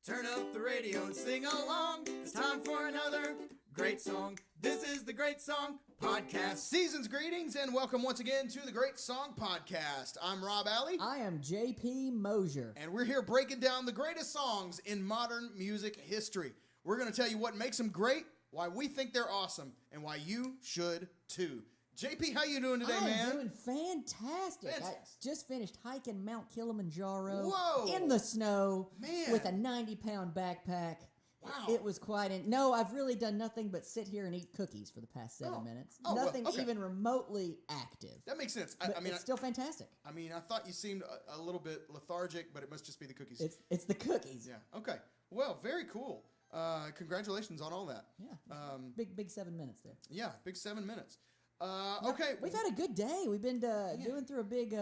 Turn up the radio and sing along. It's time for another great song. This is the Great Song Podcast. Season's greetings and welcome once again to the Great Song Podcast. I'm Rob Alley. I am JP Mosier. And we're here breaking down the greatest songs in modern music history. We're going to tell you what makes them great, why we think they're awesome, and why you should too. JP, how you doing today, man? I'm doing fantastic. I just finished hiking Mount Kilimanjaro Whoa. in the snow Man. with a 90-pound backpack. Wow. It was quite No, I've really done nothing but sit here and eat cookies for the past 7 minutes. Nothing even remotely active. That makes sense. I mean, it's still fantastic. I mean, I thought you seemed a little bit lethargic, but it must just be the cookies. It's the cookies. Yeah. Okay. Well, very cool. Congratulations on all that. Yeah. Big 7 minutes there. Yeah, big 7 minutes. Okay. We've had a good day. We've been doing through a big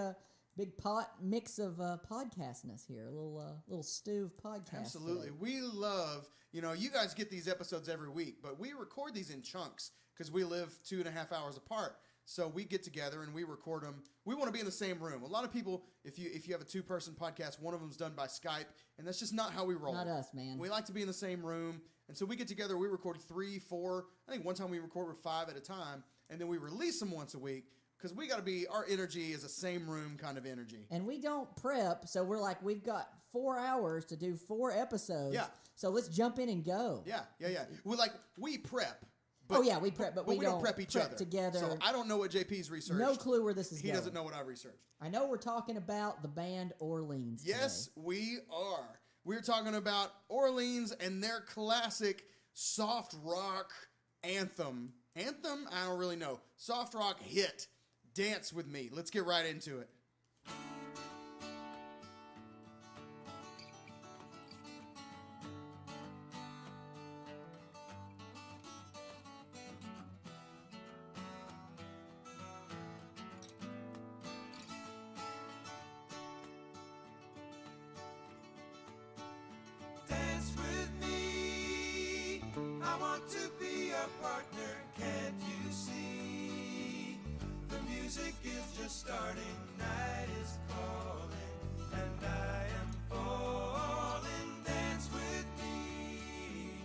pot mix of podcastness here, a little stew of podcast. Absolutely. Today. We love, you guys get these episodes every week, but we record these in chunks because we live 2.5 hours apart. So we get together and we record them. We want to be in the same room. A lot of people, if you have a 2-person podcast, one of them's done by Skype, and that's just not how we roll. Not us, man. We like to be in the same room, and so we get together. We record 3, 4. I think one time we recorded 5 at a time, and then we release them once a week. Because we got to be, our energy is a same room kind of energy. And we don't prep, so we're like, we've got 4 hours to do 4 episodes. Yeah. So let's jump in and go. Yeah. We prep. But, we prep, but we don't prep each other together. So I don't know what JP's researched. No clue where this is going. He doesn't know what I researched. I know we're talking about the band Orleans Yes, today. we are. We're talking about Orleans and their classic soft rock anthem. Anthem? I don't really know. Soft rock hit. Dance with Me. Let's get right into it. Dance with me. I want to be a partner. Can't you see? The music is just starting. Night is calling, and I am falling. Dance with me.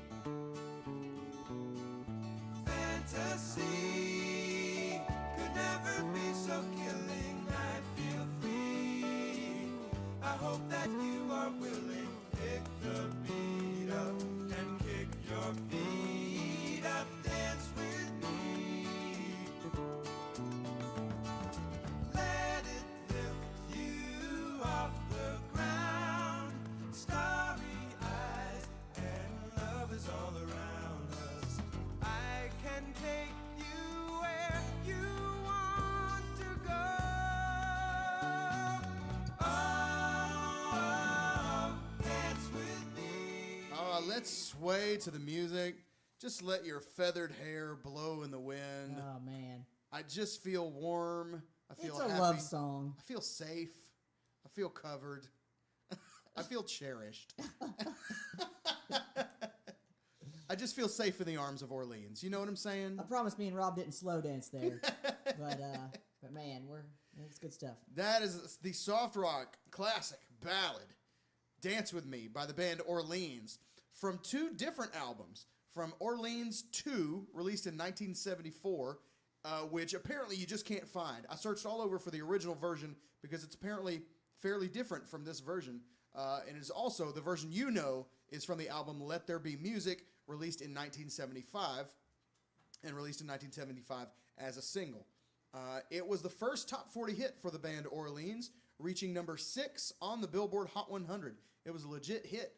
Fantasy could never be so killing. I feel free. I hope that you are willing. Pick the beat up and kick your feet up. Dance with me. Let it lift you off the ground. Starry eyes and love is all around us. I can take you where you want to go. Oh, dance with me. Let's sway to the music. Just let your feathered hair blow in the wind. Oh, man. I just feel warm. I feel It's a happy. love song. I feel safe. I feel covered. I feel cherished. I just feel safe in the arms of Orleans. You know what I'm saying? I promise me and Rob didn't slow dance there. but man, it's good stuff. That is the soft rock classic ballad, Dance With Me, by the band Orleans, from 2 different albums. From Orleans 2, released in 1974, which apparently you just can't find. I searched all over for the original version because it's apparently fairly different from this version. And it is also, the version is from the album Let There Be Music, released in 1975, and released in 1975 as a single. It was the first top 40 hit for the band Orleans, reaching number 6 on the Billboard Hot 100. It was a legit hit.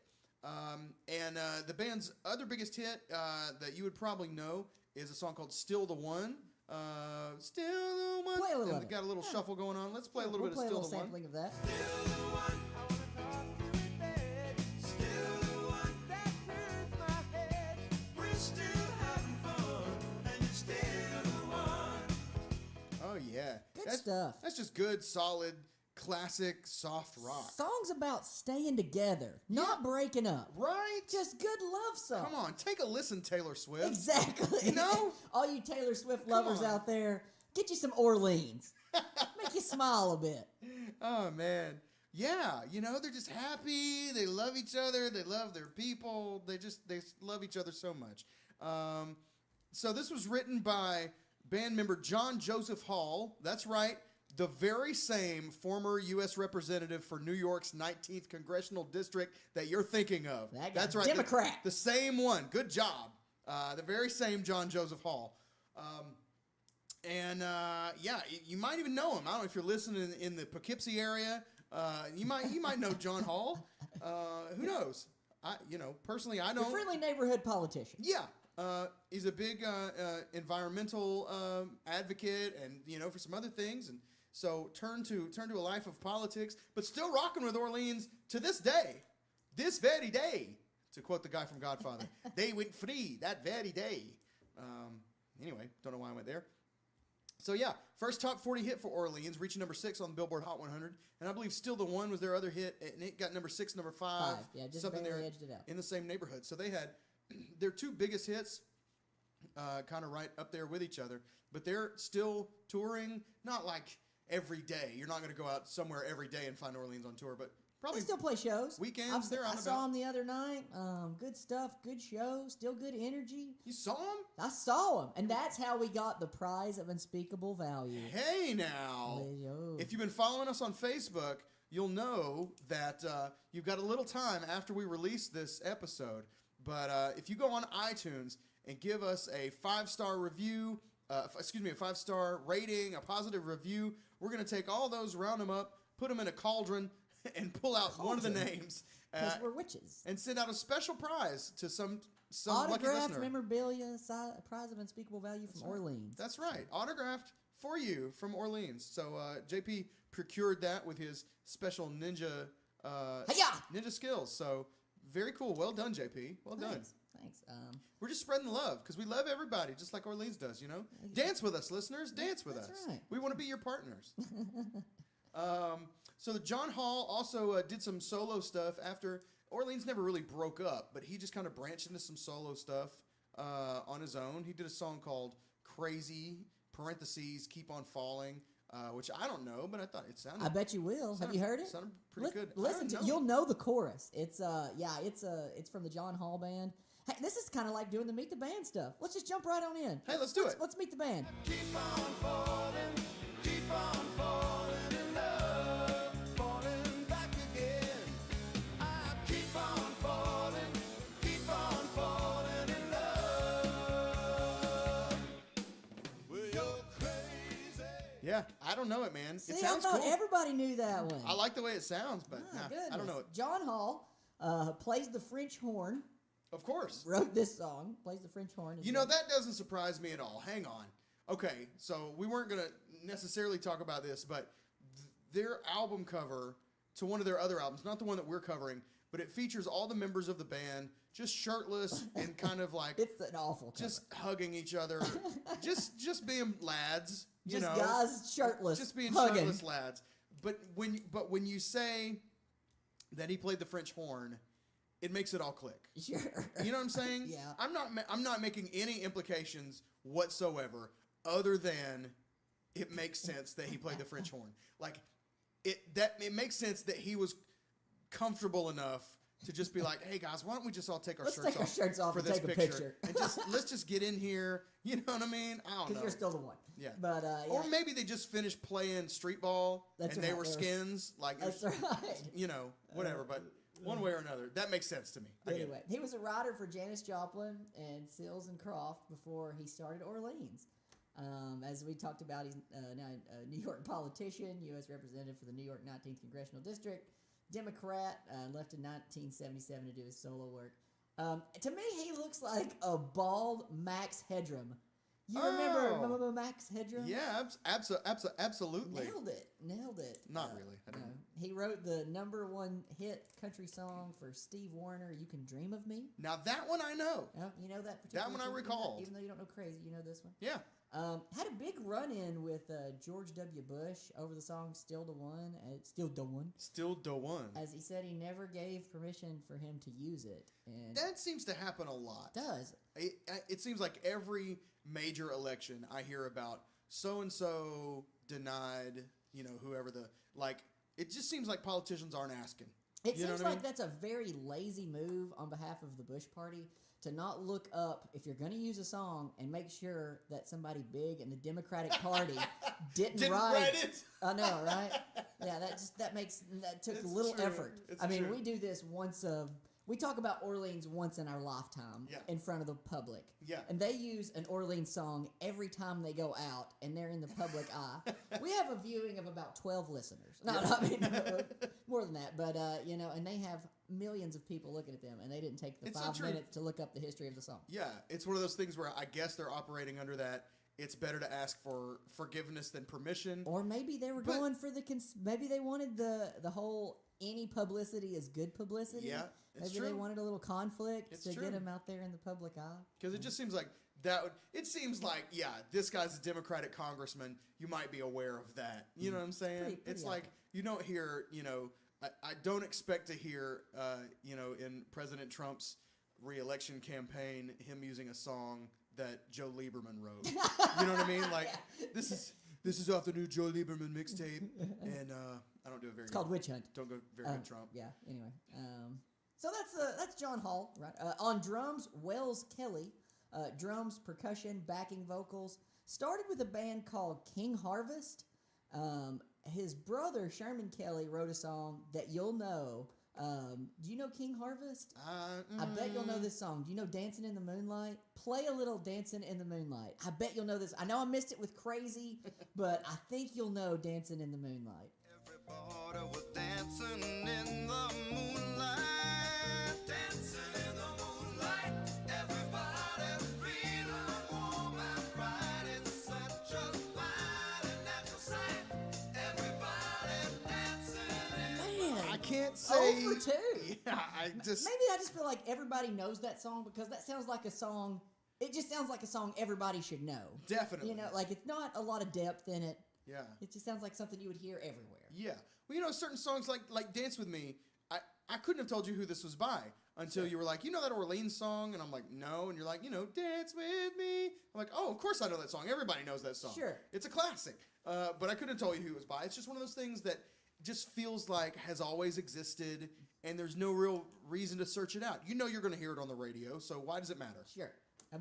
And the band's other biggest hit that you would probably know is a song called Still the One. Still the One. Play a little and of it. got a little shuffle going on. Let's play a little bit of Still the One. Sampling of that. Still the one I wanna talk to in bed. Still the one that turns my head. We're still having fun, and you're still the one. Oh, yeah. Good stuff. That's just good, solid, classic, soft rock. Songs about staying together, not breaking up. Right? Just good love songs. Come on, take a listen, Taylor Swift. Exactly. You know? All you Taylor Swift lovers on. out there, get you some Orleans. Make you smile a bit. Oh, man. Yeah, they're just happy. They love each other. They love their people. They love each other so much. So this was written by band member John Joseph Hall. That's right. The very same former U.S. representative for New York's 19th Congressional District that you're thinking of. That's right. Democrat. The same one. Good job. The very same John Joseph Hall. You might even know him. I don't know if you're listening in the Poughkeepsie area. You might know John Hall. Who knows? Personally, I don't. A friendly neighborhood politician. Yeah. He's a big environmental advocate, and for some other things, and so turned to a life of politics, but still rocking with Orleans to this day, this very day. To quote the guy from Godfather, they went free that very day. Anyway, don't know why I went there. So yeah, first top 40 hit for Orleans, reaching number 6 on the Billboard Hot 100, and I believe Still the One was their other hit, and it got number 6, number 5, Yeah, just something barely there edged it out. in the same neighborhood. So they had their two biggest hits, kind of right up there with each other, but they're still touring, not like every day. You're not going to go out somewhere every day and find Orleans on tour, but probably They still play shows. weekends. They're out I and saw about. them the other night. Good stuff, good show, still good energy. You saw them? I saw them, and that's how we got the prize of unspeakable value. Hey now, Yo. if you've been following us on Facebook, you'll know that you've got a little time after we release this episode. But if you go on iTunes and give us a 5-star review, a 5-star rating, a positive review, we're going to take all those, round them up, put them in a cauldron, and pull out one of the names. Because we're witches. And send out a special prize to some lucky Autographed listener. memorabilia, prize of unspeakable value from Orleans. That's right. Autographed for you from Orleans. So JP procured that with his special ninja skills. So very cool. Well done, JP. Well done. Thanks. We're just spreading the love because we love everybody, just like Orleans does, Dance with us, listeners. Dance with us. right. We want to be your partners. So the John Hall also did some solo stuff after Orleans never really broke up, but he just kind of branched into some solo stuff on his own. He did a song called Crazy, parentheses, Keep on Falling, which I don't know, but I thought it sounded. I bet you will. Have you heard it? Sounded pretty good. Listen to you'll know the chorus. It's from the John Hall band. Hey, this is kind of like doing the Meet the Band stuff. Let's just jump right on in. Hey, let's do it. Let's meet the band. Keep on falling in love, falling back again. I keep on falling in love. Well, you're crazy. Yeah, I don't know it, man. See, it sounds I thought cool. everybody knew that one. I like the way it sounds, but My I goodness. don't know it. John Hall plays the French horn. Of course. Wrote this song. Plays the French horn. That doesn't surprise me at all. Hang on. Okay, so we weren't going to necessarily talk about this, but their album cover to one of their other albums, not the one that we're covering, but it features all the members of the band just shirtless and kind of like It's an awful cover. just hugging each other, just being lads, guys shirtless, just being hugging. shirtless lads. But when you say that he played the French horn, it makes it all click. Sure. You know what I'm saying? Yeah. I'm not making any implications whatsoever other than it makes sense that he played the French horn. Like it makes sense that he was comfortable enough to just be like, "Hey guys, why don't we just all take our shirts off for this take a picture. and let's just get in here." You know what I mean? I don't know. Because you're still the one. Yeah. But Or maybe they just finished playing street ball That's and they right, were there was- skins. Like That's right. Whatever. But one way or another, that makes sense to me. I get it. Anyway, he was a writer for Janis Joplin and Sills and Croft before he started Orleans. As we talked about, he's now a New York politician, U.S. representative for the New York 19th Congressional District, Democrat, left in 1977 to do his solo work. To me, he looks like a bald Max Headroom. You remember Max Headroom? Yeah, absolutely. Nailed it. Not really. I don't know. He wrote the #1 hit country song for Steve Wariner, "You Can Dream of Me." Now that one I know. You know that particular one I tune? recalled. Even though you don't know Crazy, you know this one. Yeah. Had a big run-in with George W. Bush over the song "Still the One." Still the one. Still the one. As he said, he never gave permission for him to use it, and That seems to happen a lot. does. It seems like every major election I hear about so and so denied, whoever it just seems like politicians aren't asking. It You know seems what I like mean? that's a very lazy move on behalf of the Bush party to not look up if you're going to use a song and make sure that somebody big in the Democratic Party didn't write write it. I know, right? Yeah, that took It's a little true. effort. It's I mean, true. we do this we talk about Orleans once in our lifetime Yeah. in front of the public. Yeah. And they use an Orleans song every time they go out and they're in the public eye. We have a viewing of about 12 listeners. No, I mean, more than that. But, and they have millions of people looking at them and they didn't take the It's so 5 true. minutes to look up the history of the song. Yeah, it's one of those things where I guess they're operating under that. It's better to ask for forgiveness than permission. Or maybe they were But- going for maybe they wanted the whole any publicity is good publicity. Yeah, it's Maybe true. they wanted a little conflict It's to true. get them out there in the public eye. Because it just seems like it seems like, yeah, this guy's a Democratic congressman. You might be aware of that. You know what I'm saying? Pretty It's like, obvious. you don't hear, I don't expect to hear, in President Trump's re-election campaign, him using a song that Joe Lieberman wrote. You know what I mean? Like, this is off the new Joe Lieberman mixtape, and I don't do it very It's good. called Witch Hunt. Don't go very good, Trump. Yeah. Anyway, so that's John Hall, right? On drums, Wells Kelly. Drums, percussion, backing vocals. Started with a band called King Harvest. His brother Sherman Kelly wrote a song that you'll know. Do you know King Harvest? I bet you'll know this song. Do you know Dancing in the Moonlight? Play a little Dancing in the Moonlight. I bet you'll know this. I know I missed it with Crazy, but I think you'll know Dancing in the Moonlight. Everybody was dancing in the moonlight, dancing in the moonlight. Everybody feeling warm and bright. It's such a fine and natural sight. Everybody dancing in Man, I can't say. 0 for 2. Yeah, I just. Maybe I just feel like everybody knows that song because that sounds like a song. It just sounds like a song everybody should know. Definitely. You know, like it's not a lot of depth in it. Yeah. It just sounds like something you would hear everywhere. Yeah. Well, certain songs like Dance With Me, I couldn't have told you who this was by until you were like, that Orleans song? And I'm like, no. And you're like, Dance With Me. I'm like, oh, of course I know that song. Everybody knows that song. Sure. It's a classic. But I couldn't have told you who it was by. It's just one of those things that just feels like has always existed, and there's no real reason to search it out. You're going to hear it on the radio, so why does it matter? Sure.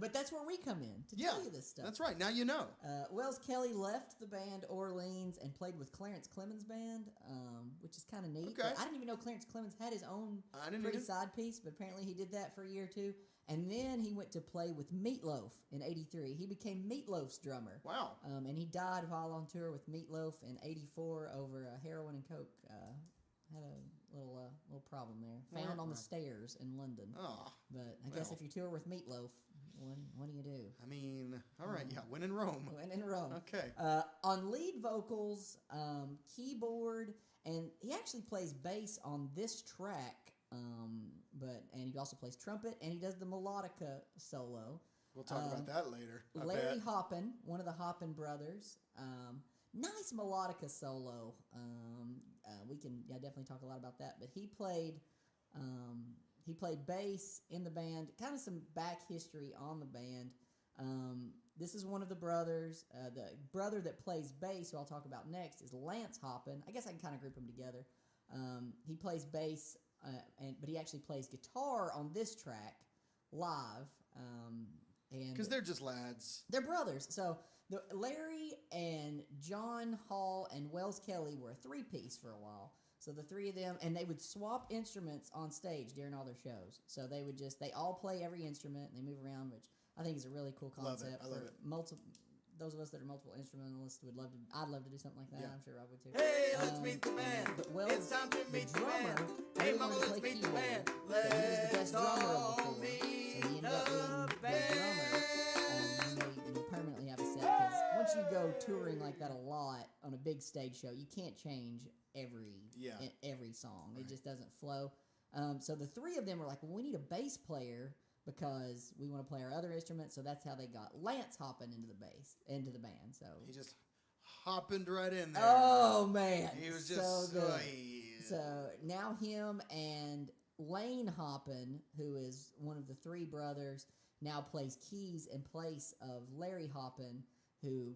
But that's where we come in to Yeah, tell you this stuff. that's right. Now you know. Wells Kelly left the band Orleans and played with Clarence Clemens' band, which is kind of neat. Okay. But I didn't even know Clarence Clemens had his own I didn't pretty either. side piece, but apparently he did that for a year or two. And then he went to play with Meatloaf in '83. He became Meatloaf's drummer. Wow. And he died while on tour with Meatloaf in '84 over heroin and coke. Had a little problem there. Found on the stairs in London. Oh, But I guess well. if you tour with Meatloaf, what do you do? I mean, all right. Yeah, when in Rome. When in Rome. Okay. On lead vocals, keyboard, and he actually plays bass on this track. And he also plays trumpet, and he does the melodica solo. We'll talk about that later. I Larry bet. Hoppin, one of the Hoppin brothers. Nice melodica solo. We can definitely talk a lot about that. But he played bass in the band. Kind of some back history on the band. This is one of the brothers. The brother that plays bass, who I'll talk about next, is Lance Hoppin. I guess I can kind of group them together. He plays bass, but he actually plays guitar on this track live. Because they're just lads. They're brothers. So Larry and John Hall and Wells Kelly were a three-piece for a while. So the three of them, and they would swap instruments on stage during all their shows. So they all play every instrument and they move around, which I think is a really cool concept. I love it. Those of us that are multiple instrumentalists I'd love to do something like that. Yeah. I'm sure Rob would too. Hey, let's meet the man. But Wells, It's time to meet the drummer, man. really Hey, mama, wanted to let's play meet the keyboard, man. but he was the best drummer of Let's the four. all So he ended meet up being the the drummer. And you permanently have a set. Because once you go touring like that a lot on a big stage show, you can't change every song. It just doesn't flow. So the three of them were like, well, we need a bass player because we want to play our other instruments. So that's how they got Lance Hoppin into the band. So He just happened right in there. oh man, He was so just good. yeah. So now him and Lane Hoppin, who is one of the three brothers, now plays keys in place of Larry Hoppin, who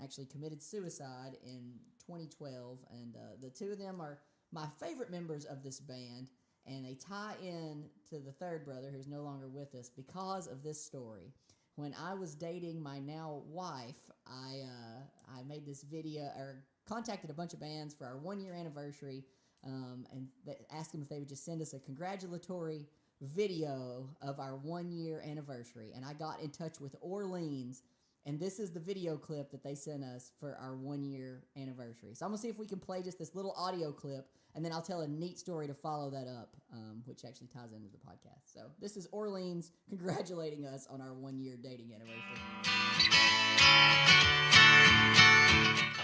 actually committed suicide in 2012. And the two of them are my favorite members of this band, and they tie in to the third brother who's no longer with us because of this story. When I was dating my now wife, I made this video, or contacted a bunch of bands for our 1 year anniversary, and asked them if they would just send us a congratulatory video of our 1 year anniversary. And I got in touch with Orleans, and this is the video clip that they sent us for our 1 year anniversary. So I'm going to see if we can play just this little audio clip, and then I'll tell a neat story to follow that up, which actually ties into the podcast. So this is Orleans congratulating us on our 1 year dating anniversary.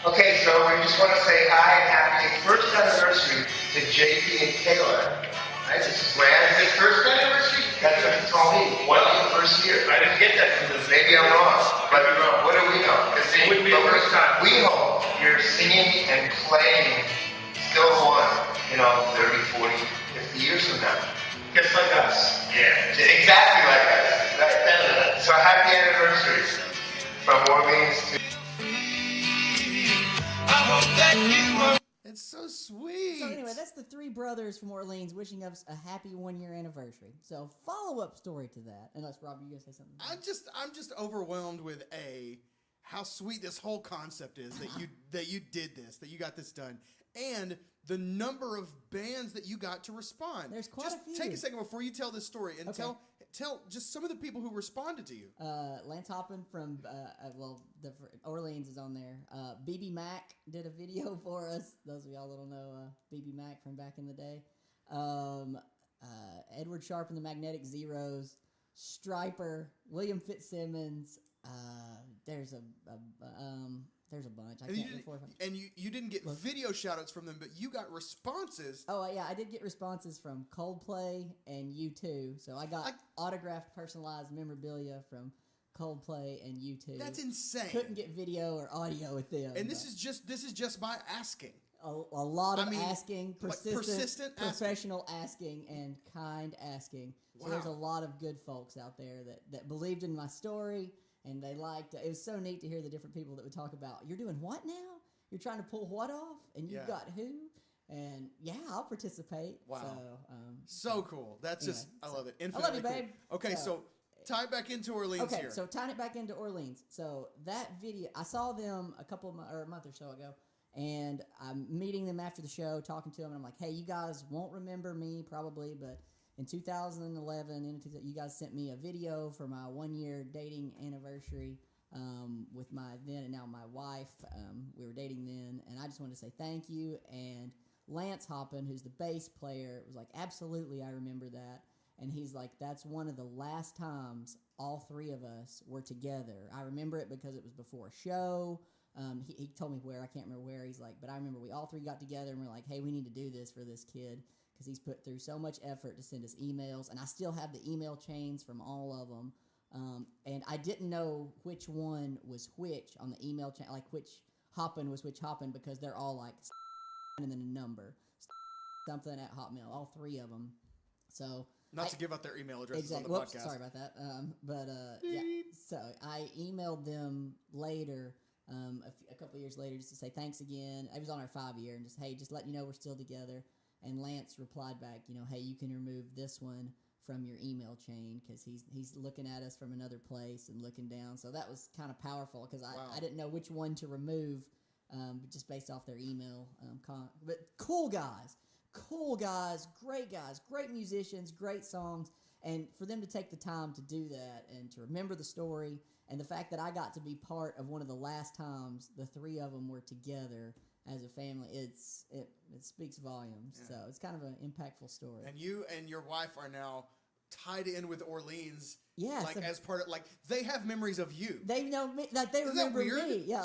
Okay, so we just want to say hi and happy first anniversary to JP and Kayla. Right, this is Grant. Is it first anniversary? That's what you told me. What the first year? I didn't get that from this. Maybe I'm wrong. But what do we know? Because it would be the first time. We hope you're singing and playing still on, 30, 40, 50 years from now. Just like us. Yeah. Exactly like us. Right. So happy anniversary from Orleans to... It's so sweet. So anyway, that's the three brothers from Orleans wishing us a happy 1 year anniversary. So follow-up story to that. Unless, Rob, you gonna say something? I'm just overwhelmed with how sweet this whole concept is that you did this, that you got this done, and the number of bands that you got to respond. There's quite a few. Take a second before you tell this story and tell just some of the people who responded to you. Lance Hoppin from Orleans is on there. BB Mac did a video for us. Those of y'all that don't know BB Mac from back in the day. Edward Sharp and the Magnetic Zeros. Striper, William Fitzsimmons. There's a bunch. I can't remember. And you didn't get video shout-outs from them, but you got responses. Oh, yeah, I did get responses from Coldplay and U2. So I got autographed, personalized memorabilia from Coldplay and U2. That's insane. Couldn't get video or audio with them. And this is just by asking. A lot of asking, persistent professional asking, and kind asking. So Wow. there's a lot of good folks out there that believed in my story. And they liked it. It was so neat to hear the different people that would talk about, you're doing what now? You're trying to pull what off? And you've got who? And yeah, I'll participate. Wow. So cool. That's anyway, I love it. I love you, babe. Cool. Okay, so tie it back into Orleans here. Okay, so tying it back into Orleans. So that video, I saw them a month or so ago, and I'm meeting them after the show, talking to them, and I'm like, hey, you guys won't remember me probably, but in 2011, you guys sent me a video for my 1 year dating anniversary with my then and now my wife. We were dating then, and I just wanted to say thank you. And Lance Hoppin, who's the bass player, was like, absolutely, I remember that. And he's like, that's one of the last times all three of us were together. I remember it because it was before a show. He told me where, I can't remember where. He's like, but I remember we all three got together and we're like, hey, we need to do this for this kid. Because he's put through so much effort to send us emails, and I still have the email chains from all of them. And I didn't know which one was which on the email chain, like which Hoppin was which Hoppin, because they're all like and then a number, something at Hotmail, all three of them. So not to give out their email addresses on the Whoops, podcast. sorry about that. Yeah. So I emailed them later. A couple years later, just to say thanks again. I was on our 5 year, and just letting you know we're still together. And Lance replied back, hey, you can remove this one from your email chain because he's looking at us from another place and looking down. So that was kind of powerful because I didn't know which one to remove just based off their email. But cool guys, great musicians, great songs. And for them to take the time to do that and to remember the story and the fact that I got to be part of one of the last times the three of them were together as a family, it speaks volumes. Yeah. So it's kind of an impactful story. And you and your wife are now tied in with Orleans. Yeah, as part of they have memories of you. They know me, they remember that weird? me. Yeah,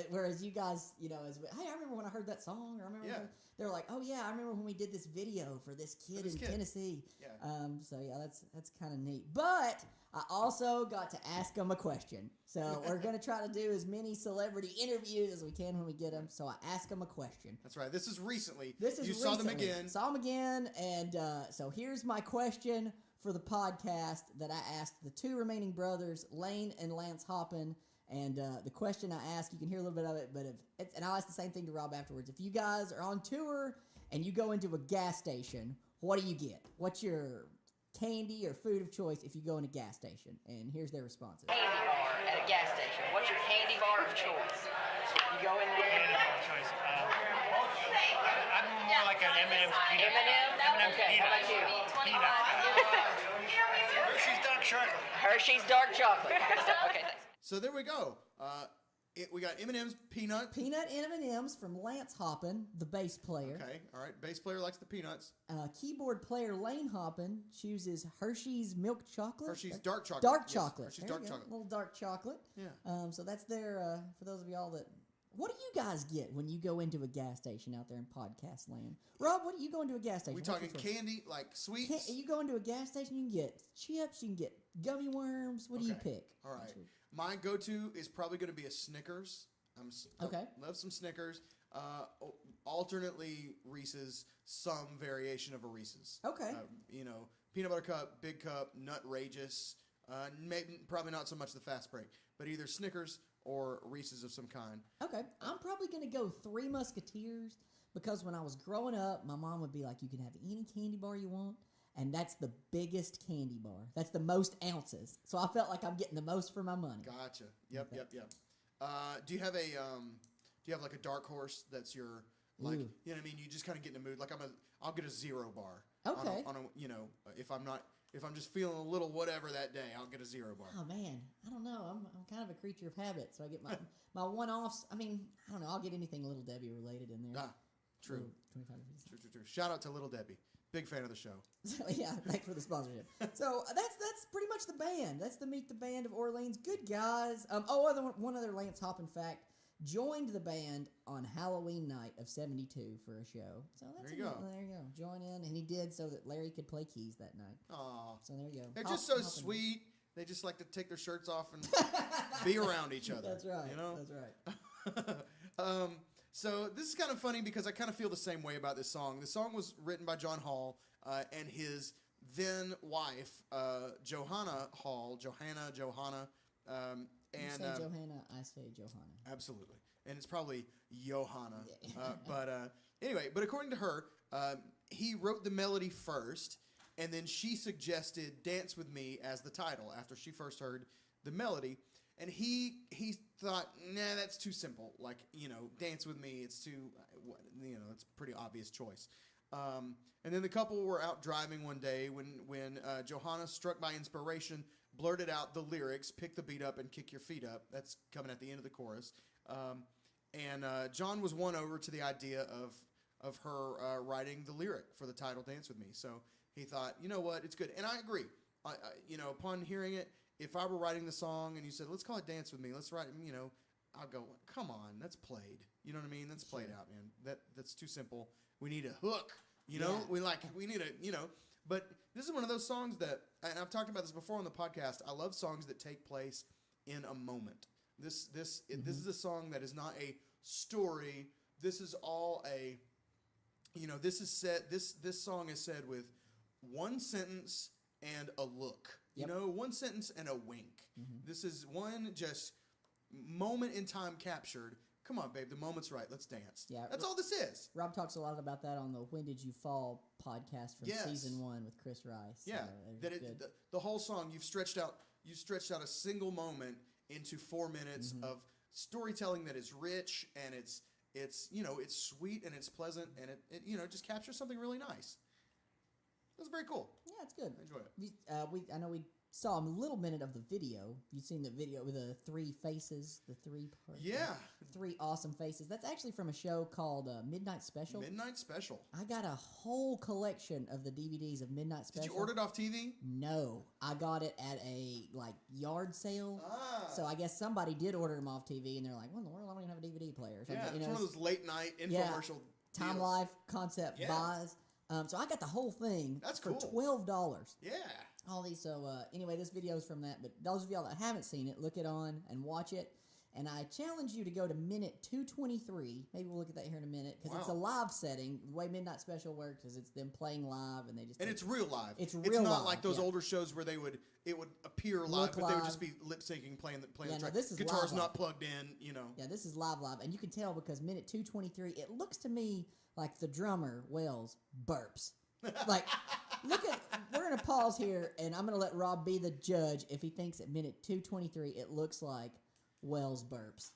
whereas you guys, hey, I remember when I heard that song. Or I remember they're like, oh yeah, I remember when we did this video for this kid in Tennessee. Yeah. So yeah, that's kind of neat. But I also got to ask them a question. So we're gonna try to do as many celebrity interviews as we can when we get them. So I asked them a question. That's right. This is recently. You saw them again. Saw them again, and so here's my question for the podcast that I asked the two remaining brothers, Lane and Lance Hoppin, And the question I ask, you can hear a little bit of it, but and I'll ask the same thing to Rob afterwards. If you guys are on tour and you go into a gas station, what do you get? What's your candy or food of choice if you go in a gas station? And here's their responses. Candy bar at a gas station. What's your candy bar of choice? You go in there. Candy bar of choice. I'm more like an M&M's peanut. M&M? Okay, how about you? Hershey's dark chocolate. Hershey's dark chocolate. Okay, thanks. So there we go. We got M&M's peanut. Peanut M&Ms from Lance Hoppin, the bass player. Okay, all right. Bass player likes the peanuts. Keyboard player Lane Hoppin chooses Hershey's milk chocolate. Hershey's dark chocolate. Dark Yes, chocolate. Hershey's There dark you go, chocolate. little dark chocolate. Yeah. So that's their, for those of y'all that, what do you guys get when you go into a gas station out there in podcast land? Rob, what do you go into a gas station? We What's your talking choice? candy, like sweets? You go into a gas station, you can get chips, you can get gummy worms. What do you Okay. pick? All right. My go-to is probably going to be a Snickers. Okay. Love some Snickers. Alternately Reese's, some variation of a Reese's. Okay. Peanut butter cup, big cup, Nutrageous. Maybe probably not so much the fast break, but either Snickers or Reese's of some kind. Okay. I'm probably going to go Three Musketeers because when I was growing up, my mom would be like, you can have any candy bar you want. And that's the biggest candy bar. That's the most ounces. So I felt like I'm getting the most for my money. Gotcha. Yep. Do you have like a dark horse that's your like? Ooh. You know what I mean? You just kind of get in the mood. Like I'll get a 0 bar. Okay. If I'm just feeling a little whatever that day, I'll get a 0 bar. Oh man, I don't know. I'm kind of a creature of habit, so I get my one-offs. I mean, I don't know. I'll get anything Little Debbie related in there. True. Ooh, 25 cents. True. Shout out to Little Debbie. Big fan of the show. So yeah, thanks for the sponsorship. So that's pretty much the band. That's the Meet the Band of Orleans. Good guys. One other Lance Hoppin fact. Joined the band on Halloween night of '72 for a show. So that's There you go. There you go. Join in, and he did so that Larry could play keys that night. Aw. So there you go. They're just so Hoppin'. sweet. They just like to take their shirts off and be around each other. That's right. You know? That's right. So this is kind of funny because I kind of feel the same way about this song. The song was written by John Hall and his then wife, Johanna Hall. Johanna. You say Johanna, I say Johanna. Absolutely. And it's probably Johanna. Yeah. But according to her, he wrote the melody first, and then she suggested Dance With Me as the title after she first heard the melody. And he thought, nah, that's too simple. Like, Dance With Me, it's too, it's a pretty obvious choice. And then the couple were out driving one day when Johanna, struck by inspiration, blurted out the lyrics, pick the beat up and kick your feet up. That's coming at the end of the chorus. And John was won over to the idea of her writing the lyric for the title Dance With Me. So he thought, you know what, it's good. And I agree. Upon hearing it, if I were writing the song and you said, let's call it Dance With Me, let's write, I'll go, come on, that's played. You know what I mean? That's played out, man. That's too simple. We need a hook. We need but this is one of those songs that, and I've talked about this before on the podcast, I love songs that take place in a moment. This is a song that is not a story. This is all this song is said with one sentence and a look. Yep. One sentence and a wink. This is one just moment in time captured. Come on, babe, the moment's right. Let's dance. Yeah, that's all this is. Rob talks a lot about that on the When Did You Fall podcast from Yes. season 1 with Chris Rice. Yeah, the whole song you've stretched out a single moment into 4 minutes of storytelling that is rich and it's sweet and it's pleasant and it just captures something really nice. That's very cool. Yeah, it's good. I enjoy it. I know we saw a little minute of the video. You've seen the video with the 3 faces, the 3 parts. Yeah. 3 awesome faces. That's actually from a show called Midnight Special. Midnight Special. I got a whole collection of the DVDs of Midnight Special. Did you order it off TV? No. I got it at a yard sale. So I guess somebody did order them off TV and they're like, what in the world? I don't even have a DVD player. So Yeah, it's one of those late night infomercial Time deals. Life concept buys. So I got the whole thing for $12. Yeah. All these. So anyway, this video is from that. But those of y'all that haven't seen it, look it on and watch it. And I challenge you to go to minute 2:23. Maybe we'll look at that here in a minute because it's a Wow. live setting. The way Midnight Special works is it's them playing live, and they just And take- it's real live. It's It's real not live, like those yeah. older shows where it would appear live, Look but they would live. just be lip syncing, playing the Yeah, no, track. this is Guitar's live. not plugged in, you know. Yeah, this is live, and you can tell because minute 2:23, it looks to me like the drummer Wells burps. Like, look at. We're gonna pause here, and I'm gonna let Rob be the judge if he thinks at minute 2:23 it looks like Wells burps.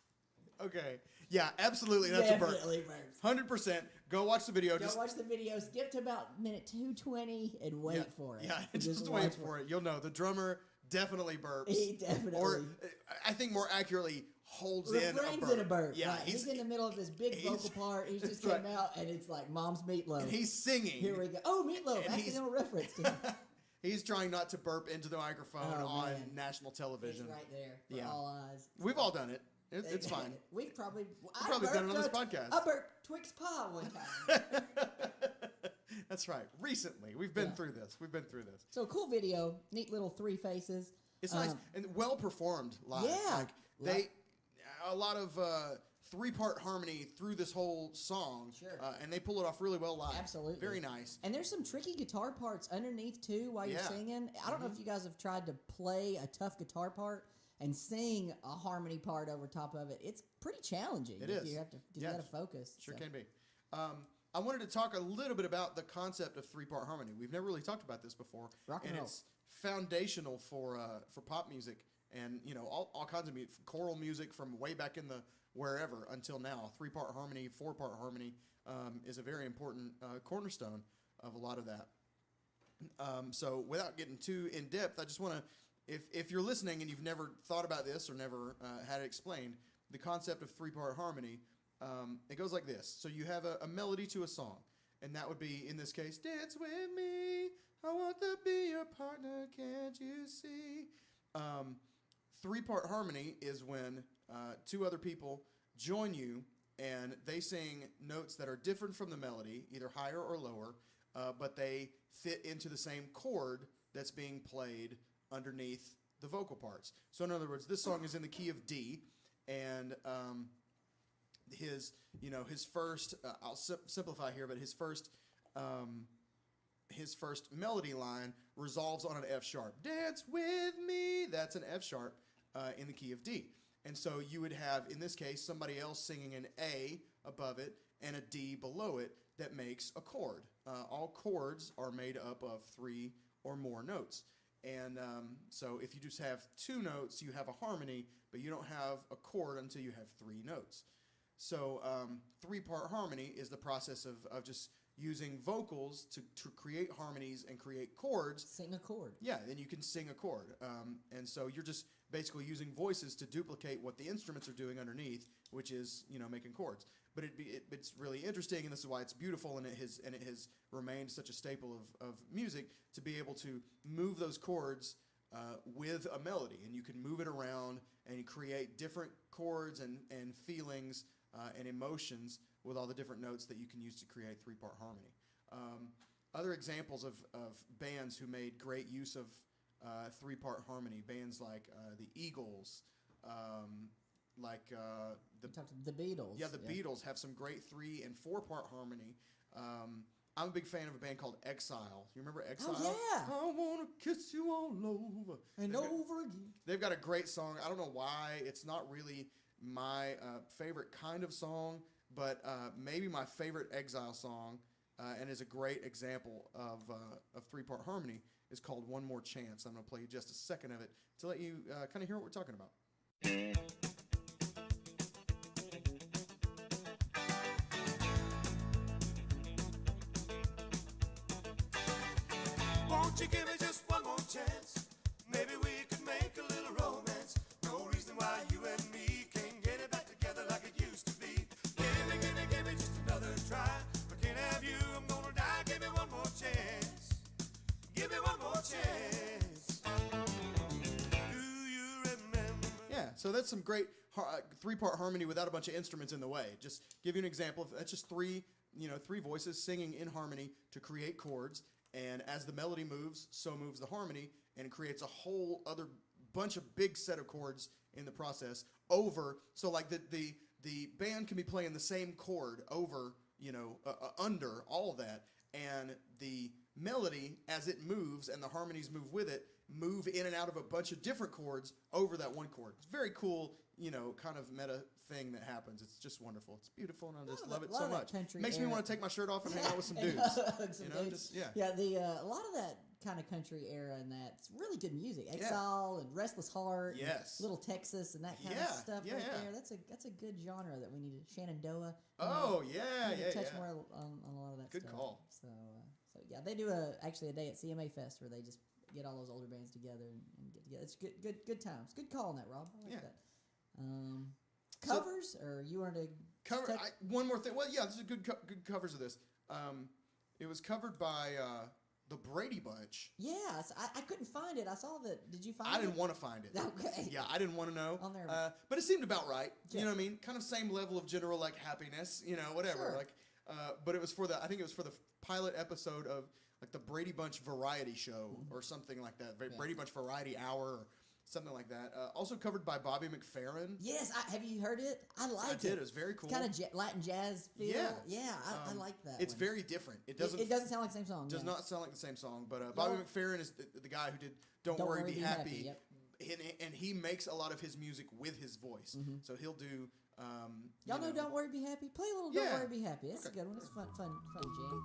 Okay. Yeah, absolutely. That's Definitely a burp. burps. 100%. Go watch the video. Go watch the video. Skip to about minute 2:20 and wait for it. Yeah, And just watch wait for it. You'll know. The drummer definitely burps. He definitely. Or, I think more accurately, holds Refrains in a burp. Yeah, Right. He's in the middle of this big vocal part. He just that's came out, and it's like Mom's Meatloaf. and he's singing. Here we go. Oh, Meatloaf. And he's- Accidental reference to him. He's trying not to burp into the microphone Oh, on man. national It's television. right there for Yeah. all eyes. We've all done it. It's fine. We've probably probably done it on this podcast. I burped Twix pie one time. That's right. Recently, we've been Yeah. through this. We've been through this. So cool video, neat little three faces. It's nice and well performed live. Yeah. Like a lot of three-part harmony through this whole song. Sure. And they pull it off really well live. Absolutely. Very nice. And there's some tricky guitar parts underneath too while you're Yeah. singing. I don't know if you guys have tried to play a tough guitar part and sing a harmony part over top of it. It's pretty challenging. It if is. You have to you Yes. got to focus. Sure so. can be. I wanted to talk a little bit about the concept of three-part harmony. We've never really talked about this before, Rock and roll. it's foundational for pop music and all kinds of music, choral music from way back in the wherever until now. Three-part harmony, four-part harmony is a very important cornerstone of a lot of that. So without getting too in depth, I just want to, if you're listening and you've never thought about this or never had it explained, the concept of three-part harmony. It goes like this. So you have a melody to a song, and that would be, in this case, dance with me. I want to be your partner, can't you see? Three-part harmony is when two other people join you, and they sing notes that are different from the melody, either higher or lower, but they fit into the same chord that's being played underneath the vocal parts. So in other words, this song is in the key of D, and his first I'll simplify here, but his first melody line resolves on an F sharp. Dance with me. That's an F sharp in the key of D. And so you would have, in this case, somebody else singing an A above it and a D below it that makes a chord. All chords are made up of three or more notes. And so if you just have two notes, you have a harmony, but you don't have a chord until you have three notes. So three-part harmony is the process of just using vocals to create harmonies and create chords. Sing a chord. Yeah, then you can sing a chord. And so you're just basically using voices to duplicate what the instruments are doing underneath, which is, making chords. But it's really interesting, and this is why it's beautiful, and it has remained such a staple of music, to be able to move those chords with a melody. And you can move it around and create different chords and feelings and emotions with all the different notes that you can use to create three-part harmony. Other examples of bands who made great use of three-part harmony, bands like the Eagles, You talked to the Beatles. the Beatles have some great 3- and 4-part harmony. I'm a big fan of a band called Exile. You remember Exile? Oh, yeah. I want to kiss you all over. And over again. They've got a great song. I don't know why. It's not really my favorite kind of song, but maybe my favorite Exile song, and is a great example of three-part harmony, is called One More Chance. I'm going to play you just a second of it to let you kind of hear what we're talking about. Won't you give me just one more chance? Maybe we could make a little romance. No reason why you and me can't get it back together like it used to be. Give me just another try. If I can't have you, I'm gonna die. Give me one more chance. Give me one more chance. Do you remember? Yeah, so that's some great three-part harmony without a bunch of instruments in the way. Just give you an example. That's just three voices singing in harmony to create chords. And as the melody moves, so moves the harmony, and it creates a whole other bunch of big set of chords in the process over. So like the band can be playing the same chord over, under all of that, and the melody as it moves and the harmonies move with it move in and out of a bunch of different chords over that one chord. It's very cool, kind of meta thing that happens. It's just wonderful. It's beautiful, and I just love it so much. Makes me want to take my shirt off and hang out with some dudes. A lot of that kind of country era, and that's really good music. Exile and Restless Heart, yes, Little Texas, and that kind of stuff there. That's a good genre that we need. Shenandoah. Touch more on a lot of that. Good stuff. call. So they do actually a day at CMA Fest where they just get all those older bands together and get together. It's good times. Good call on that, Rob. I like that. Covers, or you wanted to cover one more thing? Well, yeah, this is good covers of this. It was covered by the Brady Bunch. Yes, I couldn't find it. I saw that. Did you find it? I didn't want to find it. Okay. Yeah, I didn't want to know. On there. But it seemed about right. Yeah. You know what I mean? Kind of same level of general like happiness. Whatever. Sure. Like, but it was for I think it was for the pilot episode of like the Brady Bunch variety show or something like that. Brady Bunch Variety Hour or something like that. Also covered by Bobby McFerrin. Yes, have you heard it? I liked it. I did. It was very cool. Kind of Latin jazz feel. Yeah. I like that. It's one. very different. It doesn't sound like the same song. Does not sound like the same song. But Bobby McFerrin is the guy who did "Don't Worry, Be Happy." Yep. And he makes a lot of his music with his voice. Mm-hmm. So he'll do. Y'all know "Don't Worry, Be Happy." Play a little "Don't Worry, Be Happy." That's a good one. It's fun jam.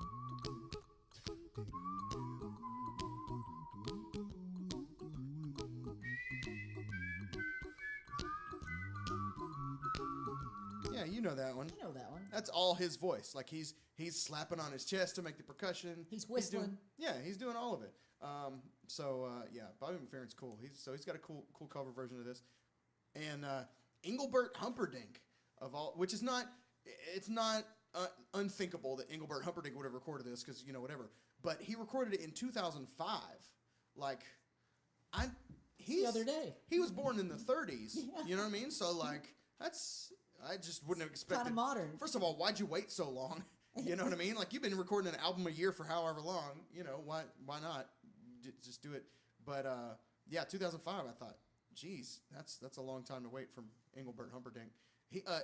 Yeah, you know that one. You know that one. That's all his voice. Like he's slapping on his chest to make the percussion. He's whistling. He's doing all of it. Bobby McFerrin's cool. He's got a cool cover version of this. And Engelbert Humperdinck which is not, it's not unthinkable that Engelbert Humperdinck would have recorded this because whatever. But he recorded it in 2005. Like, the other day. He was born in the 30s. Yeah. You know what I mean? So like I just wouldn't have expected. Kind of modern. First of all, why'd you wait so long? You know what I mean? Like you've been recording an album a year for however long. Why not just do it? But 2005. I thought, geez, that's a long time to wait from Engelbert Humperdinck.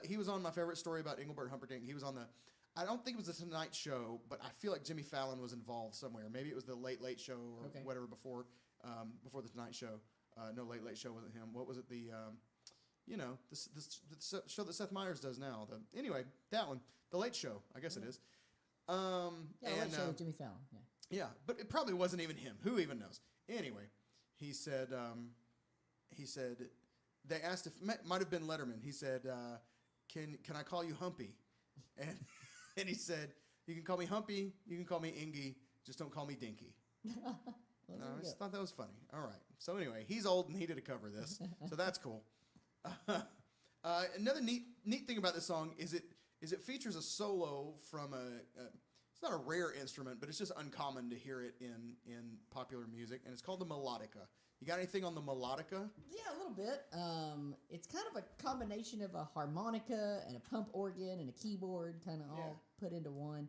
He was on my favorite story about Engelbert Humperdinck. He was on I don't think it was the Tonight Show, but I feel like Jimmy Fallon was involved somewhere. Maybe it was the Late Late Show or whatever before the Tonight Show. No, Late Late Show wasn't him. What was it? The show that Seth Meyers does now. Anyway, that one, The Late Show, I guess it is. Late Show with Jimmy Fallon. Yeah, but it probably wasn't even him. Who even knows? Anyway, he said they asked if might have been Letterman. He said, "Can I call you Humpy?" And he said, "You can call me Humpy. You can call me Ingy. Just don't call me Dinky." I just thought that was funny. All right. So anyway, he's old and he did a cover of this, so that's cool. Another neat thing about this song is it features a solo from it's not a rare instrument, but it's just uncommon to hear it in popular music, and it's called the melodica. You got anything on the melodica? Yeah, a little bit. It's kind of a combination of a harmonica and a pump organ and a keyboard, kind of all put into one.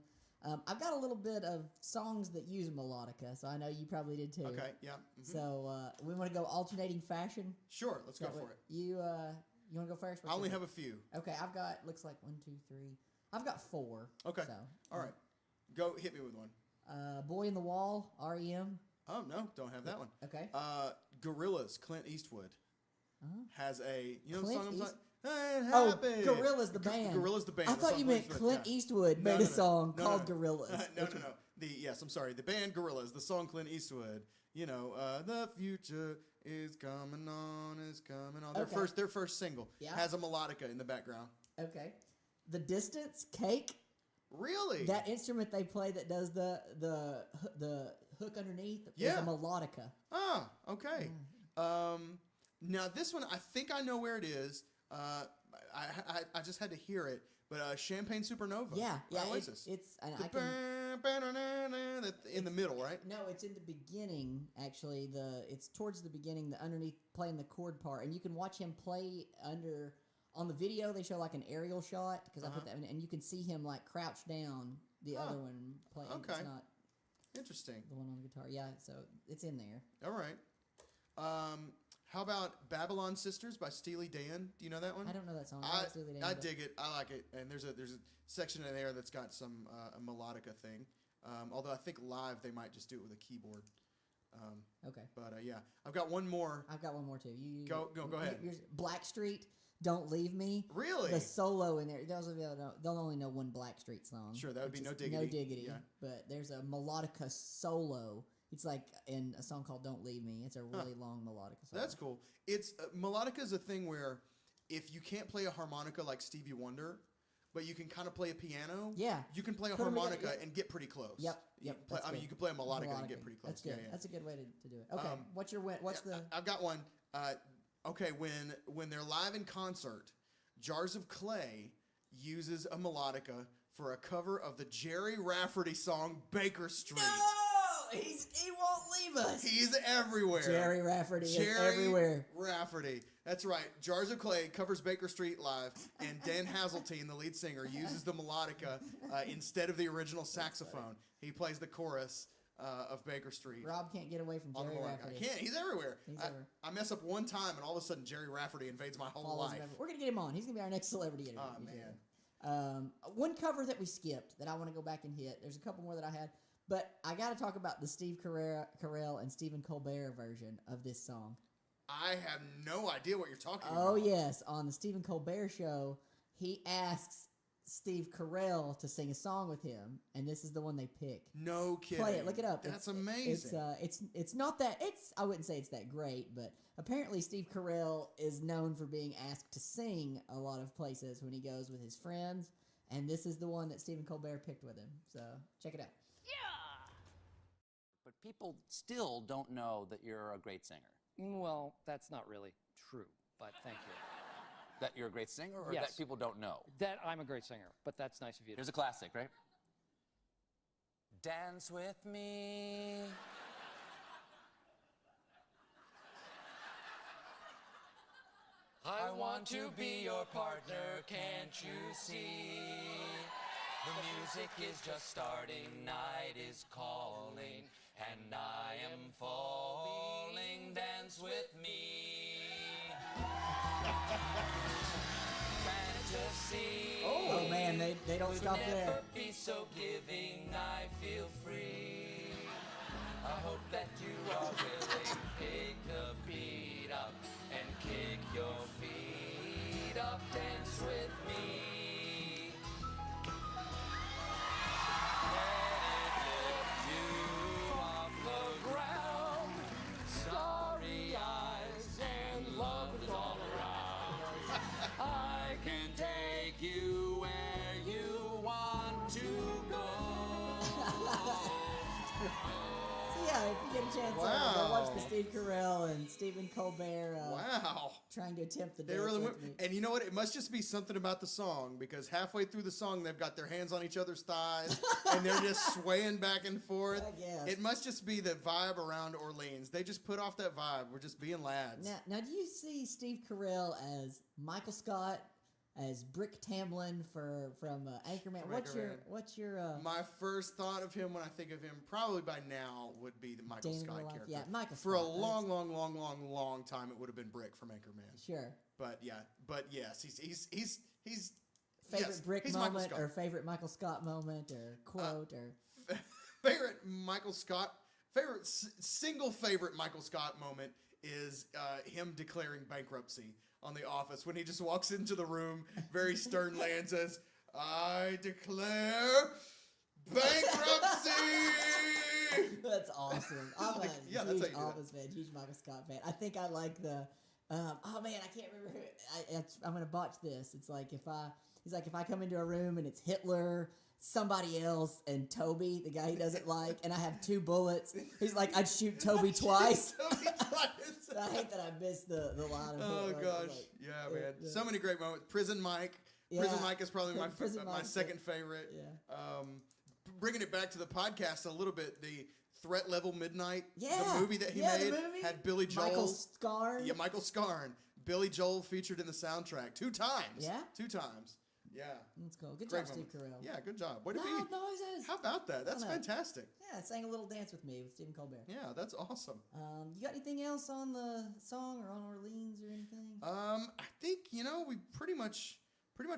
I've got a little bit of songs that use melodica, so I know you probably did too. Okay, yeah. Mm-hmm. So we want to go alternating fashion. Sure, let's go for it. You want to go first? I only have a few. Okay, I've got looks like 1, 2, 3. I've got 4. Okay. So, all right, go hit me with one. Boy in the Wall, REM. Oh no, don't have that one. Okay. Gorillaz, Clint Eastwood has a the Clint song I'm talking. Oh, Gorillaz the band. Gorillaz the band. I thought you meant Clint Eastwood made a song called Gorillaz. No. Yes, I'm sorry. The band Gorillaz, the song Clint Eastwood. The future is coming on, is coming on. Their first single has a melodica in the background. Okay. The Distance, Cake. Really? That instrument they play that does the hook underneath is a melodica. Ah, okay. Now this one, I think I know where it is. I just had to hear it, but Champagne Supernova. Yeah. Oasis. It's in the middle, right? No, it's in the beginning. Actually, it's towards the beginning. The underneath playing the chord part, and you can watch him play under. On the video, they show like an aerial shot because I put that in, and you can see him like crouched down. The other one playing. Okay. It's not interesting. The one on the guitar. Yeah, so it's in there. All right. How about Babylon Sisters by Steely Dan. Do you know that one? I don't know that song. I, like Steely Dan, I but- dig it. I like it. And there's a section in there that's got some a melodica thing. Although I think live they might just do it with a keyboard. Okay. But yeah, I've got one more. I've got one more too. You Go ahead. Blackstreet, Don't Leave Me. Really? The solo in there. Those of you that don't, they'll only know one Blackstreet song. Sure, that would which be No is Diggity. No Diggity. Yeah. But there's a melodica solo. It's like in a song called Don't Leave Me. It's a really long melodica solo. That's cool. It's melodica is a thing where if you can't play a harmonica like Stevie Wonder, but you can kind of play a piano. Yeah. You can play a Put 'em together, harmonica yeah. and get pretty close. Yep. You Yep. can play, that's I mean, good. you can play a melodica and get pretty close. That's good. Yeah, yeah. That's a good way to do it. Okay. What's your win? What's the? I've got one. Okay, when they're live in concert, Jars of Clay uses a melodica for a cover of the Jerry Rafferty song "Baker Street." No, he won't leave us. He's everywhere. Jerry Rafferty is everywhere. Rafferty. That's right. Jars of Clay covers Baker Street live, and Dan Hazeltine, the lead singer, uses the melodica instead of the original saxophone. He plays the chorus of Baker Street. Rob can't get away from on the Jerry melodica. Rafferty. I can't. He's everywhere. He's everywhere. I mess up one time, and all of a sudden Jerry Rafferty invades my whole Follows life. him everywhere. We're gonna get him on. He's gonna be our next celebrity interview. Oh, He's man. here. One cover that we skipped that I want to go back and hit. There's a couple more that I had, but I got to talk about the Steve Carell and Stephen Colbert version of this song. I have no idea what you're talking about. Oh yes, on the Stephen Colbert show, he asks Steve Carell to sing a song with him, and this is the one they pick. No kidding. Play it, look it up. That's amazing. It's not that I wouldn't say it's that great, but apparently Steve Carell is known for being asked to sing a lot of places when he goes with his friends, and this is the one that Stephen Colbert picked with him. So check it out. But people still don't know that you're a great singer. Well, that's not really true, but thank you. That you're a great singer, or Yes. that people don't know? That I'm a great singer, but that's nice of you. Here's a classic, right? Dance with me. I want to be your partner, can't you see? The music is just starting, night is calling, and I am falling, dance with me. Fantasy. Oh man, they don't Would stop never there. be so giving, I feel free. I hope that you are willing, pick the beat up and kick your feet up, dance with me. Let it lift you off the ground, starry eyes and love is all around. I can take you where you want to go. Yeah, if you get a chance, Wow. go watch the Steve Carell and Stephen Colbert Wow. trying to attempt the They dance really with went, me. and you know what? It must just be something about the song, because halfway through the song they've got their hands on each other's thighs and they're just swaying back and forth. I guess. It must just be the vibe around Orleans. They just put off that vibe. We're just being lads. Now, do you see Steve Carell as Michael Scott, as Brick Tamlin from Anchorman? From What's your My first thought of him when I think of him, probably by now, would be the Michael Day in the Scott Life? character. Yeah, Michael For a Scott, long time, it would have been Brick from Anchorman. sure But yes, he's favorite yes, Brick he's Michael moment Scott. or favorite Michael Scott moment or quote or Favorite Michael Scott, single favorite Michael Scott moment is him declaring bankruptcy on The Office, when he just walks into the room very sternly and says, "I declare bankruptcy." That's awesome. I'm a Yeah, that's how you huge do Office fan, huge Michael Scott fan. I think I like the. Oh man, I can't remember. I'm gonna botch this. He's like, if I come into a room and it's Hitler, somebody else, and Toby, the guy he doesn't like, and I have 2 bullets. He's like, I'd shoot Toby twice. I hate that I missed the line of Oh Hitler. gosh, Like, yeah, man. So many great moments. Prison Mike. Prison Yeah. Mike is probably my Prison my Mike's second favorite. Yeah. Bringing it back to the podcast a little bit, the Threat Level Midnight, Yeah. the movie that he Yeah, the made, movie. had Billy Joel. Michael Scarn. Yeah, Michael Scarn. Billy Joel featured in the soundtrack 2 times. Yeah? 2 times. Yeah. That's cool. Good Great job, Steve moment. Carell. Yeah, good job. Way to be. Loud noises. How about that? That's know. fantastic. Yeah, sang a little dance with me with Stephen Colbert. Yeah, that's awesome. You got anything else on the song or on Orleans or anything? I think we pretty much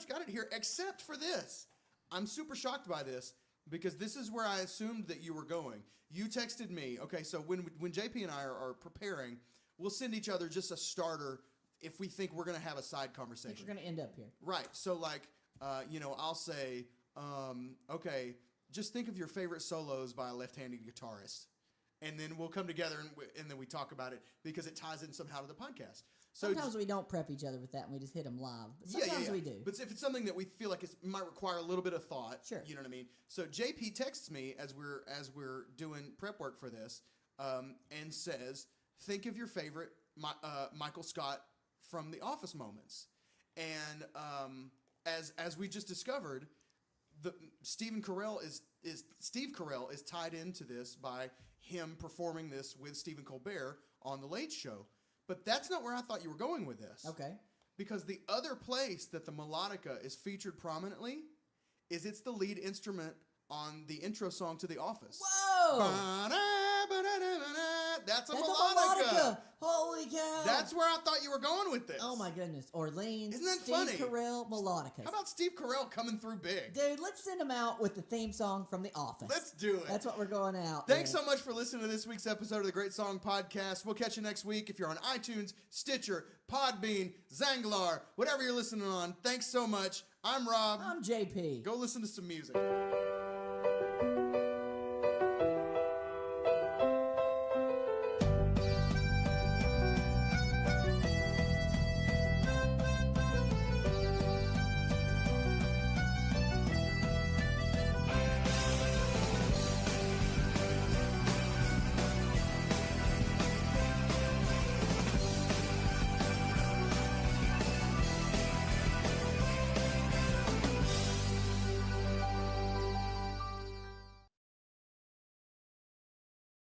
got it here, except for this. I'm super shocked by this because this is where I assumed that you were going. You texted me. Okay, so when JP and I are preparing, we'll send each other just a starter if we think we're gonna have a side I conversation. think we're gonna end up here. Right. So like, I'll say, okay, just think of your favorite solos by a left-handed guitarist, and then we'll come together and then we talk about it because it ties in somehow to the podcast. So Sometimes we don't prep each other with that and we just hit them live. But sometimes we do. But if it's something that we feel like it might require a little bit of thought, Sure. You know what I mean? So JP texts me as we're doing prep work for this, and says, think of your favorite Michael Scott from The Office moments. And as we just discovered, Steve Carell is tied into this by him performing this with Stephen Colbert on The Late Show. But that's not where I thought you were going with this. Okay. Because the other place that the melodica is featured prominently is it's the lead instrument on the intro song to The Office. Whoa! That's a That's melodica. Holy cow! That's where I thought you were going with this. Oh my goodness. Orleans. Isn't that Steve funny? Carell melodicas. How about Steve Carell coming through big? Dude, let's send him out with the theme song from The Office. Let's do it. That's what we're going out Thanks with. so much for listening to this week's episode of the Great Song Podcast. We'll catch you next week. If you're on iTunes, Stitcher, Podbean, Zanglar, whatever you're listening on, thanks so much. I'm Rob. I'm JP. Go listen to some music.